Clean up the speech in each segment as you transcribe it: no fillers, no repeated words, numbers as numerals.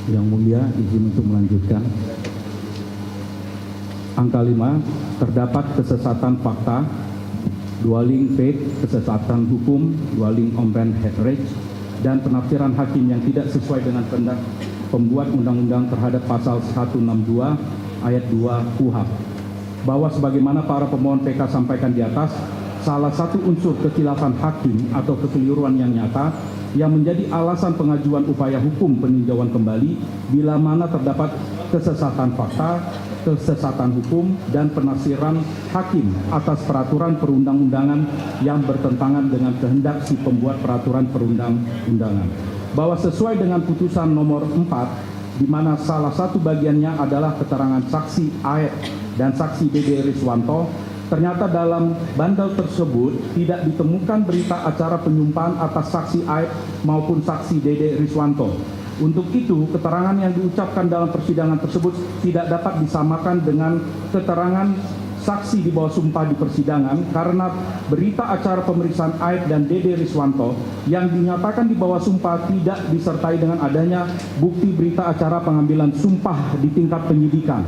Yang Mulia, izin untuk melanjutkan. Angka 5, terdapat kesesatan fakta, dwelling faith, kesesatan hukum, dwelling open head dan penafsiran hakim yang tidak sesuai dengan kehendak pembuat undang-undang terhadap pasal 162 ayat 2 KUHP. Bahwa sebagaimana para pemohon PK sampaikan di atas, salah satu unsur kekhilapan hakim atau kekeliruan yang nyata yang menjadi alasan pengajuan upaya hukum peninjauan kembali bila mana terdapat kesesatan fakta, kesesatan hukum, dan penafsiran hakim atas peraturan perundang-undangan yang bertentangan dengan kehendak si pembuat peraturan perundang-undangan. Bahwa sesuai dengan putusan nomor 4, di mana salah satu bagiannya adalah keterangan saksi AF dan saksi Dede Riswanto, ternyata dalam bandel tersebut tidak ditemukan berita acara penyumpahan atas saksi AF maupun saksi Dede Riswanto. Untuk itu, keterangan yang diucapkan dalam persidangan tersebut tidak dapat disamakan dengan keterangan saksi di bawah sumpah di persidangan karena berita acara pemeriksaan AF dan Dede Riswanto yang dinyatakan di bawah sumpah tidak disertai dengan adanya bukti berita acara pengambilan sumpah di tingkat penyidikan.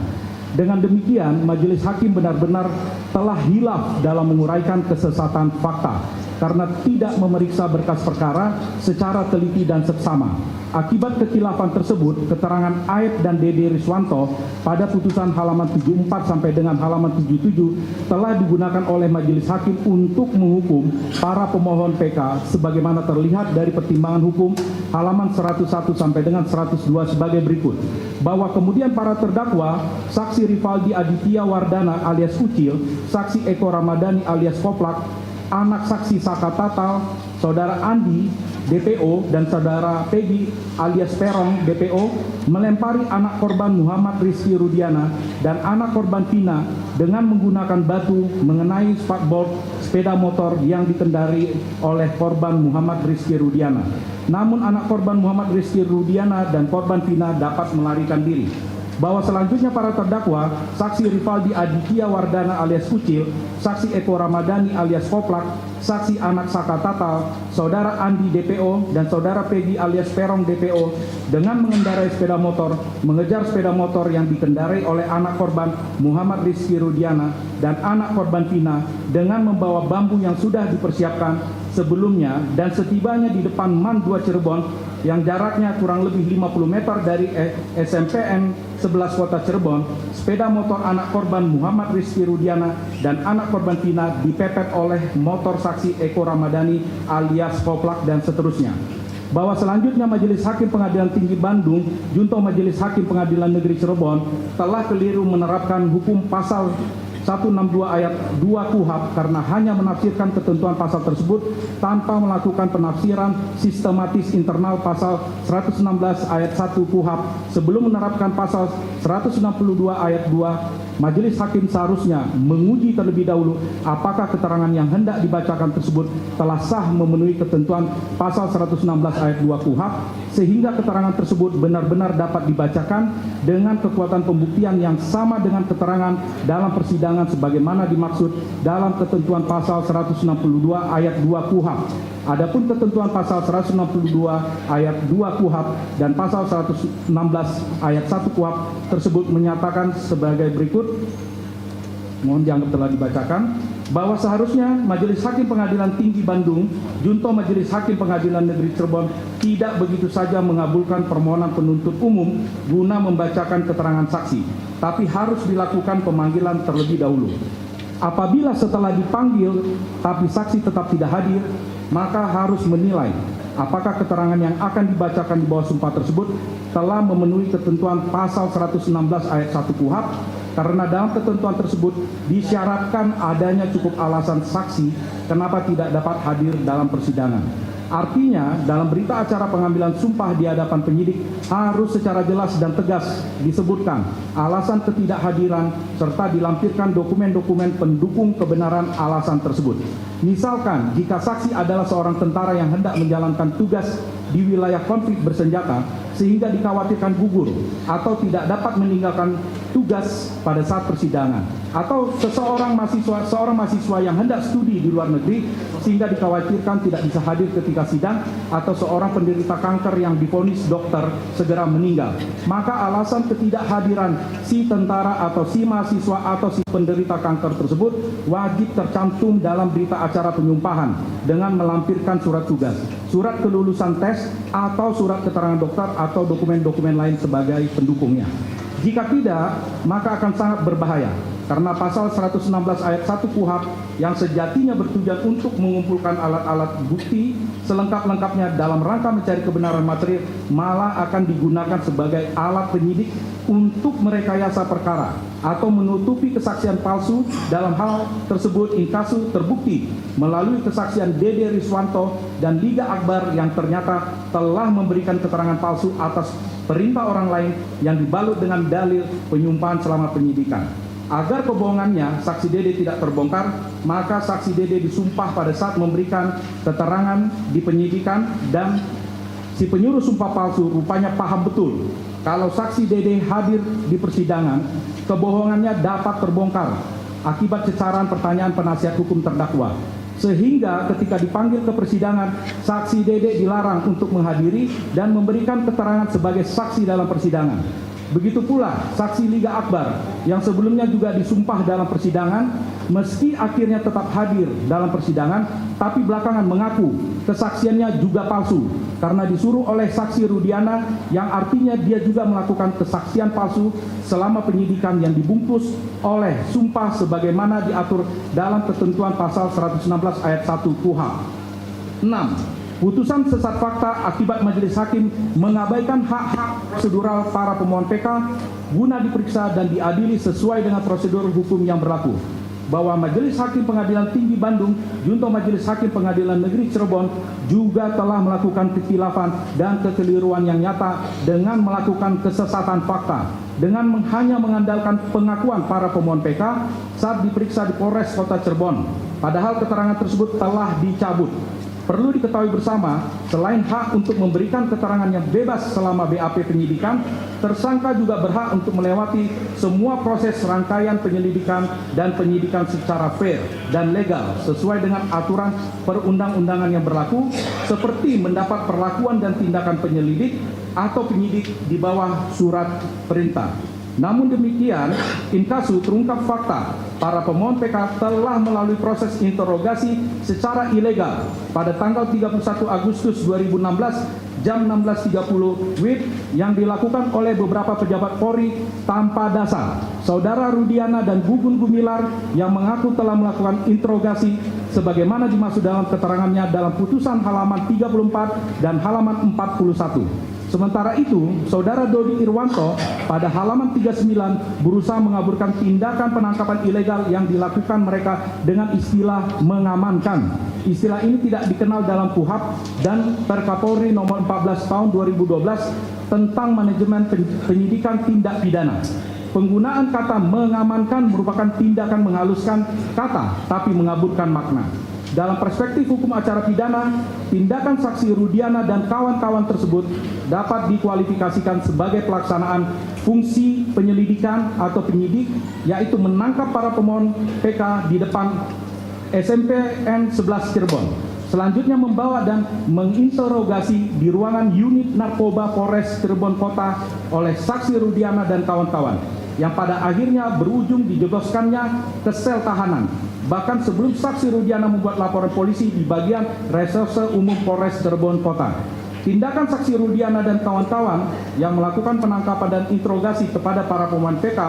Dengan demikian, majelis hakim benar-benar telah hilaf dalam menguraikan kesesatan fakta karena tidak memeriksa berkas perkara secara teliti dan seksama. Akibat kekhilafan tersebut, keterangan AF dan Dede Riswanto pada putusan halaman 74 sampai dengan halaman 77 telah digunakan oleh majelis hakim untuk menghukum para pemohon PK sebagaimana terlihat dari pertimbangan hukum halaman 101 sampai dengan 102 sebagai berikut. Bahwa kemudian para terdakwa, saksi Rivaldi Aditya Wardana alias Ucil, saksi Eko Ramadhani alias Koplak, anak saksi Saka Tatal, saudara Andi DPO dan saudara Peggy alias Perong DPO melempari anak korban Muhammad Rizky Rudiana dan anak korban Vina dengan menggunakan batu mengenai spakbor sepeda motor yang dikendarai oleh korban Muhammad Rizky Rudiana. Namun anak korban Muhammad Rizky Rudiana dan korban Vina dapat melarikan diri. Bahwa selanjutnya para terdakwa, saksi Rivaldi Aditya Wardana alias Ucil, saksi Eko Ramadhani alias Koplak, saksi anak Saka Tatal, saudara Andi DPO, dan saudara Peggy alias Perong DPO dengan mengendarai sepeda motor, mengejar sepeda motor yang dikendarai oleh anak korban Muhammad Rizky Rudiana dan anak korban Vina dengan membawa bambu yang sudah dipersiapkan sebelumnya dan setibanya di depan MAN 2 Cirebon yang jaraknya kurang lebih 50 meter dari SMPN 11 Kota Cirebon, sepeda motor anak korban Muhammad Rizky Rudiana dan anak korban Vina dipepet oleh motor saksi Eko Ramadhani alias Koplak dan seterusnya. Bahwa selanjutnya Majelis Hakim Pengadilan Tinggi Bandung, Junto Majelis Hakim Pengadilan Negeri Cirebon telah keliru menerapkan hukum pasal 162 ayat 2 KUHP karena hanya menafsirkan ketentuan pasal tersebut tanpa melakukan penafsiran sistematis internal pasal 116 ayat 1 KUHP. Sebelum menerapkan pasal 162 ayat 2, Majelis Hakim seharusnya menguji terlebih dahulu apakah keterangan yang hendak dibacakan tersebut telah sah memenuhi ketentuan pasal 116 ayat 2 KUHP sehingga keterangan tersebut benar-benar dapat dibacakan dengan kekuatan pembuktian yang sama dengan keterangan dalam persidangan sebagaimana dimaksud dalam ketentuan pasal 162 ayat 2 KUHP. Adapun ketentuan pasal 162 ayat 2 KUHP dan pasal 116 ayat 1 KUHP tersebut menyatakan sebagai berikut. Mohon dianggap telah dibacakan bahwa seharusnya Majelis Hakim Pengadilan Tinggi Bandung, Junto Majelis Hakim Pengadilan Negeri Cirebon tidak begitu saja mengabulkan permohonan penuntut umum guna membacakan keterangan saksi, tapi harus dilakukan pemanggilan terlebih dahulu. Apabila setelah dipanggil tapi saksi tetap tidak hadir, maka harus menilai apakah keterangan yang akan dibacakan di bawah sumpah tersebut telah memenuhi ketentuan pasal 116 ayat 1 KUHP karena dalam ketentuan tersebut disyaratkan adanya cukup alasan saksi kenapa tidak dapat hadir dalam persidangan. Artinya, dalam berita acara pengambilan sumpah di hadapan penyidik harus secara jelas dan tegas disebutkan alasan ketidakhadiran serta dilampirkan dokumen-dokumen pendukung kebenaran alasan tersebut. Misalkan, jika saksi adalah seorang tentara yang hendak menjalankan tugas di wilayah konflik bersenjata sehingga dikhawatirkan gugur atau tidak dapat meninggalkan tugas pada saat persidangan, atau seorang mahasiswa yang hendak studi di luar negeri sehingga dikhawatirkan tidak bisa hadir ketika sidang, atau seorang penderita kanker yang divonis dokter segera meninggal, maka alasan ketidakhadiran si tentara atau si mahasiswa atau si penderita kanker tersebut wajib tercantum dalam berita acara penyumpahan dengan melampirkan surat tugas, surat kelulusan tes, atau surat keterangan dokter atau dokumen-dokumen lain sebagai pendukungnya. Jika tidak, maka akan sangat berbahaya karena pasal 116 ayat 1 KUHP yang sejatinya bertujuan untuk mengumpulkan alat-alat bukti selengkap-lengkapnya dalam rangka mencari kebenaran material malah akan digunakan sebagai alat penyidik untuk merekayasa perkara atau menutupi kesaksian palsu. Dalam hal tersebut inkasu terbukti melalui kesaksian Dede Riswanto dan Liga Akbar yang ternyata telah memberikan keterangan palsu atas perintah orang lain yang dibalut dengan dalil penyumpahan selama penyidikan. Agar kebohongannya saksi Dede tidak terbongkar, maka saksi Dede disumpah pada saat memberikan keterangan di penyidikan, dan si penyuruh sumpah palsu rupanya paham betul kalau saksi Dede hadir di persidangan, kebohongannya dapat terbongkar akibat cecaran pertanyaan penasihat hukum terdakwa. Sehingga ketika dipanggil ke persidangan, saksi Dede dilarang untuk menghadiri dan memberikan keterangan sebagai saksi dalam persidangan. Begitu pula saksi Liga Akbar yang sebelumnya juga disumpah dalam persidangan, meski akhirnya tetap hadir dalam persidangan, tapi belakangan mengaku kesaksiannya juga palsu karena disuruh oleh saksi Rudiana, yang artinya dia juga melakukan kesaksian palsu selama penyidikan yang dibungkus oleh sumpah sebagaimana diatur dalam ketentuan pasal 116 ayat 1 KUHP. 6. Putusan sesat fakta akibat majelis hakim mengabaikan hak-hak prosedural para pemohon PK guna diperiksa dan diadili sesuai dengan prosedur hukum yang berlaku. Bahwa Majelis Hakim Pengadilan Tinggi Bandung junto Majelis Hakim Pengadilan Negeri Cirebon juga telah melakukan kekhilafan dan kekeliruan yang nyata dengan melakukan kesesatan fakta dengan hanya mengandalkan pengakuan para pemohon PK saat diperiksa di Polres Kota Cirebon, padahal keterangan tersebut telah dicabut. Perlu diketahui bersama, selain hak untuk memberikan keterangan yang bebas selama BAP penyidikan, tersangka juga berhak untuk melewati semua proses rangkaian penyelidikan dan penyidikan secara fair dan legal sesuai dengan aturan perundang-undangan yang berlaku, seperti mendapat perlakuan dan tindakan penyelidik atau penyidik di bawah surat perintah. Namun demikian, inkasu terungkap fakta para pemohon PK telah melalui proses interogasi secara ilegal pada tanggal 31 Agustus 2016 jam 16.30 WIB yang dilakukan oleh beberapa pejabat Polri tanpa dasar. Saudara Rudiana dan Gugun Gumilar yang mengaku telah melakukan interogasi sebagaimana dimaksud dalam keterangannya dalam putusan halaman 34 dan halaman 41. Sementara itu, Saudara Dodi Irwanto pada halaman 39 berusaha mengaburkan tindakan penangkapan ilegal yang dilakukan mereka dengan istilah mengamankan. Istilah ini tidak dikenal dalam KUHP dan Perkapolri nomor 14 tahun 2012 tentang manajemen penyidikan tindak pidana. Penggunaan kata mengamankan merupakan tindakan menghaluskan kata tapi mengaburkan makna. Dalam perspektif hukum acara pidana, tindakan saksi Rudiana dan kawan-kawan tersebut dapat dikualifikasikan sebagai pelaksanaan fungsi penyelidikan atau penyidik, yaitu menangkap para pemohon PK di depan SMPN 11 Cirebon. Selanjutnya membawa dan menginterogasi di ruangan unit narkoba Polres Cirebon Kota oleh saksi Rudiana dan kawan-kawan, yang pada akhirnya berujung dijebloskannya ke sel tahanan. Bahkan sebelum saksi Rudiana membuat laporan polisi di bagian Reserse Umum Polres Cirebon Kota. Tindakan saksi Rudiana dan kawan-kawan yang melakukan penangkapan dan interogasi kepada para pemohon PK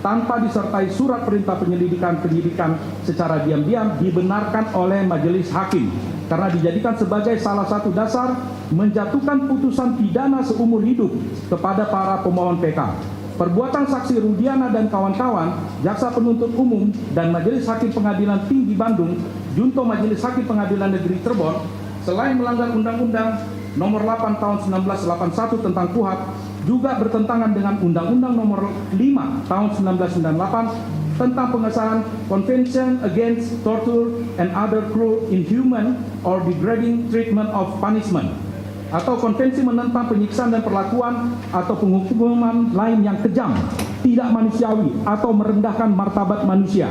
tanpa disertai surat perintah penyidikan secara diam-diam dibenarkan oleh majelis hakim karena dijadikan sebagai salah satu dasar menjatuhkan putusan pidana seumur hidup kepada para pemohon PK. Perbuatan saksi Rudiana dan kawan-kawan, Jaksa Penuntut Umum dan Majelis Hakim Pengadilan Tinggi Bandung, junto Majelis Hakim Pengadilan Negeri Cirebon, selain melanggar Undang-Undang Nomor 8 Tahun 1981 tentang KUHP, juga bertentangan dengan Undang-Undang Nomor 5 Tahun 1998 tentang pengesahan Convention Against Torture and Other Cruel, Inhuman, or Degrading Treatment of Punishment. atau konvensi menentang penyiksaan dan perlakuan atau penghukuman lain yang kejam, tidak manusiawi atau merendahkan martabat manusia.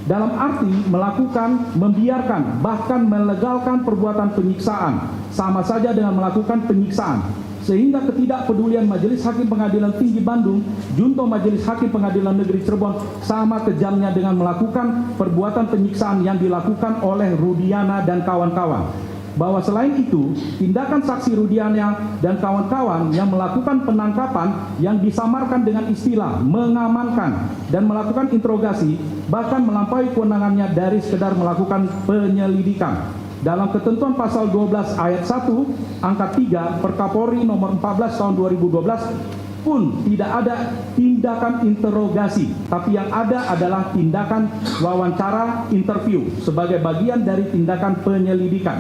Dalam arti melakukan, membiarkan, bahkan melegalkan perbuatan penyiksaan, sama saja dengan melakukan penyiksaan. Sehingga ketidakpedulian Majelis Hakim Pengadilan Tinggi Bandung, junto Majelis Hakim Pengadilan Negeri Cirebon, sama kejamnya dengan melakukan perbuatan penyiksaan yang dilakukan oleh Rudiana dan kawan-kawan. Bahwa selain itu, tindakan saksi Rudiana dan kawan-kawan yang melakukan penangkapan yang disamarkan dengan istilah mengamankan dan melakukan interogasi, bahkan melampaui kewenangannya dari sekedar melakukan penyelidikan. Dalam ketentuan pasal 12 ayat 1 angka 3 Perkapolri nomor 14 tahun 2012 pun tidak ada tindakan interogasi, tapi yang ada adalah tindakan wawancara interview sebagai bagian dari tindakan penyelidikan.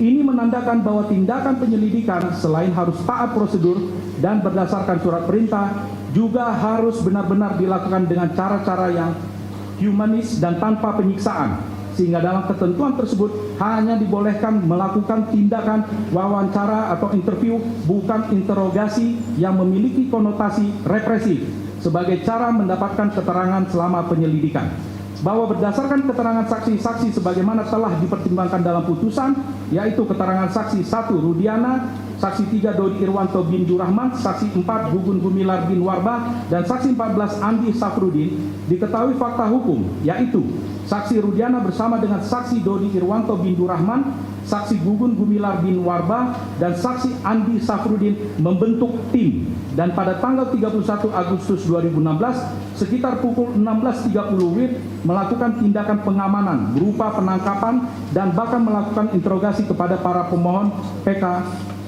Ini menandakan bahwa tindakan penyelidikan selain harus taat prosedur dan berdasarkan surat perintah, juga harus benar-benar dilakukan dengan cara-cara yang humanis dan tanpa penyiksaan. Sehingga dalam ketentuan tersebut hanya dibolehkan melakukan tindakan wawancara atau interview, bukan interogasi yang memiliki konotasi represif sebagai cara mendapatkan keterangan selama penyelidikan. Bahwa berdasarkan keterangan saksi-saksi sebagaimana telah dipertimbangkan dalam putusan, yaitu keterangan saksi 1 Rudiana, saksi 3 Dodi Irwanto bin Durrahman, saksi 4 Gugun Gumilar bin Warbah, dan saksi 14 Andi Safrudin, diketahui fakta hukum, yaitu saksi Rudiana bersama dengan saksi Dodi Irwanto bin Durrahman, saksi Gugun Gumilar bin Warbah, dan saksi Andi Safrudin membentuk tim, dan pada tanggal 31 Agustus 2016 sekitar pukul 16.30 WIB melakukan tindakan pengamanan berupa penangkapan dan bahkan melakukan interogasi kepada para pemohon PK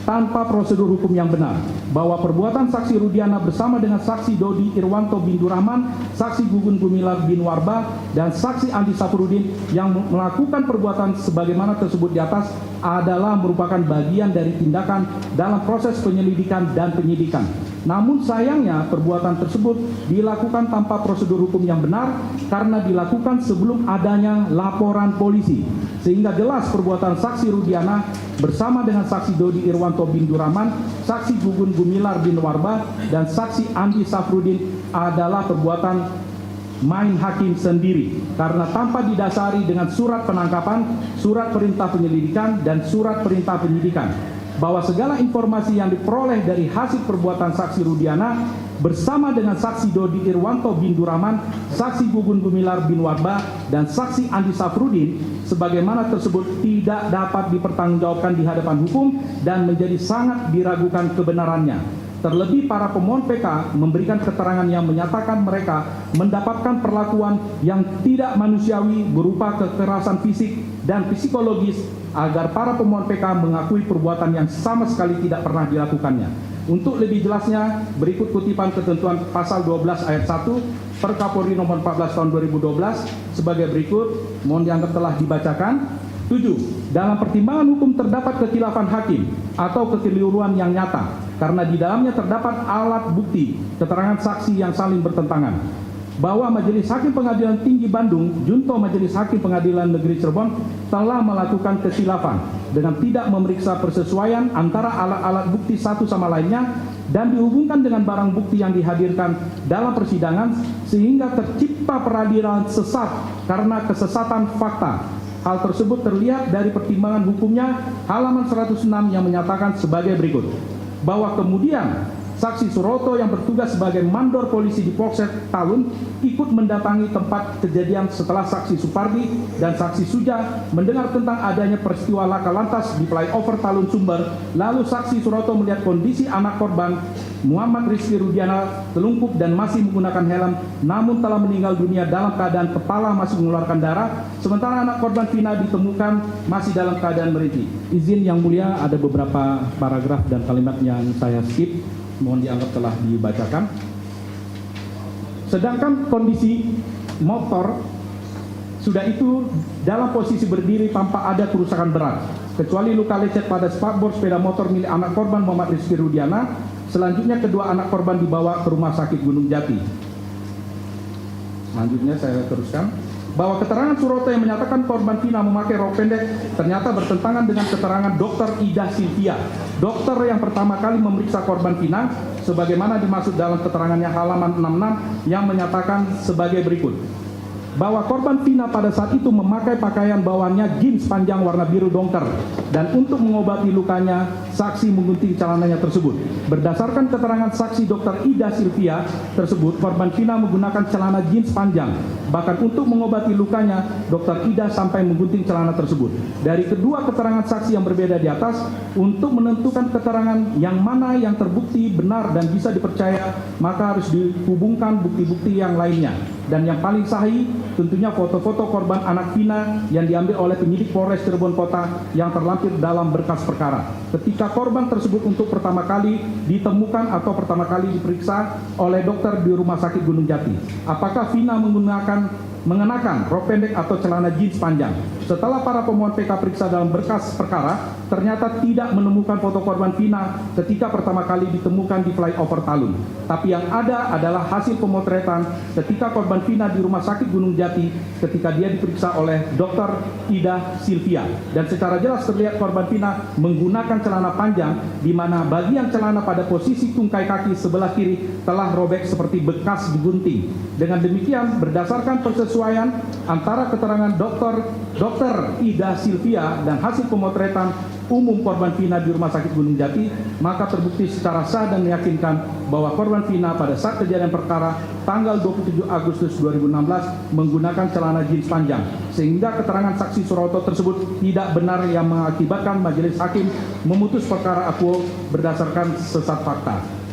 tanpa prosedur hukum yang benar. Bahwa perbuatan saksi Rudiana bersama dengan saksi Dodi Irwanto bin Durrahman, saksi Gugun Gumilar bin Warbah, dan saksi Andi Safrudin yang melakukan perbuatan sebagaimana tersebut di atas adalah merupakan bagian dari tindakan dalam proses penyelidikan dan penyidikan. Namun sayangnya perbuatan tersebut dilakukan tanpa prosedur hukum yang benar karena dilakukan sebelum adanya laporan polisi. Sehingga jelas perbuatan saksi Rudiana bersama dengan saksi Dodi Irwanto bin Durrahman, saksi Gugun Gumilar bin Warbah, dan saksi Andi Safrudin adalah perbuatan main hakim sendiri karena tanpa didasari dengan surat penangkapan, surat perintah penyelidikan, dan surat perintah penyidikan. Bahwa segala informasi yang diperoleh dari hasil perbuatan saksi Rudiana bersama dengan saksi Dodi Irwanto bin Durrahman, saksi Gugun Gumilar bin Warbah, dan saksi Andi Safrudin sebagaimana tersebut tidak dapat dipertanggungjawabkan di hadapan hukum dan menjadi sangat diragukan kebenarannya. Terlebih para pemohon PK memberikan keterangan yang menyatakan mereka mendapatkan perlakuan yang tidak manusiawi berupa kekerasan fisik dan psikologis agar para pemohon PK mengakui perbuatan yang sama sekali tidak pernah dilakukannya. Untuk lebih jelasnya, berikut kutipan ketentuan pasal 12 ayat 1 Perkapolri nomor 14 tahun 2012 sebagai berikut, mohon dianggap telah dibacakan. 7. Dalam pertimbangan hukum terdapat kekhilafan hakim atau kekeliruan yang nyata karena di dalamnya terdapat alat bukti, keterangan saksi yang saling bertentangan. Bahwa Majelis Hakim Pengadilan Tinggi Bandung, junto Majelis Hakim Pengadilan Negeri Cirebon telah melakukan kekhilafan dengan tidak memeriksa persesuaian antara alat-alat bukti satu sama lainnya dan dihubungkan dengan barang bukti yang dihadirkan dalam persidangan sehingga tercipta peradilan sesat karena kesesatan fakta. Hal tersebut terlihat dari pertimbangan hukumnya halaman 106 yang menyatakan sebagai berikut. Bahwa kemudian saksi Suroto yang bertugas sebagai mandor polisi di Polsek Talun ikut mendatangi tempat kejadian setelah saksi Supardi dan saksi Suja mendengar tentang adanya peristiwa laka lantas di flyover Talun Sumber. Lalu saksi Suroto melihat kondisi anak korban Muhammad Rizky Rudiana telungkup dan masih menggunakan helm, namun telah meninggal dunia dalam keadaan kepala masih mengeluarkan darah, sementara anak korban Vina ditemukan masih dalam keadaan merintih. Izin yang mulia, ada beberapa paragraf dan kalimat yang saya skip, mohon dianggap telah dibacakan. Sedangkan kondisi motor sudah itu dalam posisi berdiri tanpa ada kerusakan berat, kecuali luka lecet pada spakbor sepeda motor milik anak korban Muhammad Rizky Rudiana. Selanjutnya kedua anak korban dibawa ke rumah sakit Gunung Jati. Selanjutnya saya teruskan. bahwa keterangan Suroto yang menyatakan korban Vina memakai rok pendek ternyata bertentangan dengan keterangan Dr. Ida Silvia, dokter yang pertama kali memeriksa korban Vina, sebagaimana dimaksud dalam keterangannya halaman 66 yang menyatakan sebagai berikut. Bahwa korban Vina pada saat itu memakai pakaian bawaannya jeans panjang warna biru dongker, dan untuk mengobati lukanya saksi menggunting celananya tersebut. Berdasarkan keterangan saksi Dr. Ida Silvia tersebut, korban Vina menggunakan celana jeans panjang. Bahkan untuk mengobati lukanya, Dr. Ida sampai menggunting celana tersebut. Dari kedua keterangan saksi yang berbeda di atas, untuk menentukan keterangan yang mana yang terbukti benar dan bisa dipercaya, maka harus dihubungkan bukti-bukti yang lainnya. Dan yang paling sahih tentunya foto-foto korban anak Vina yang diambil oleh penyidik Polres Cirebon Kota yang terlampir dalam berkas perkara. Ketika korban tersebut untuk pertama kali ditemukan atau pertama kali diperiksa oleh dokter di Rumah Sakit Gunung Jati, apakah Vina mengenakan rok pendek atau celana jeans panjang? Setelah para pemohon PK periksa dalam berkas perkara, ternyata tidak menemukan foto korban Vina ketika pertama kali ditemukan di flyover Talun. Tapi yang ada adalah hasil pemotretan ketika korban Vina di Rumah Sakit Gunung Jati ketika dia diperiksa oleh Dr. Ida Silvia. Dan secara jelas terlihat korban Vina menggunakan celana panjang, di mana bagian celana pada posisi tungkai kaki sebelah kiri telah robek seperti bekas digunting. Dengan demikian, berdasarkan persesuaian antara keterangan Dr. Ida Silvia dan hasil pemotretan umum korban Vina di Rumah Sakit Gunung Jati, maka terbukti secara sah dan meyakinkan bahwa korban Vina pada saat kejadian perkara tanggal 27 Agustus 2016 menggunakan celana jeans panjang, sehingga keterangan saksi Suroto tersebut tidak benar yang mengakibatkan majelis hakim memutus perkara akuo berdasarkan sesat fakta.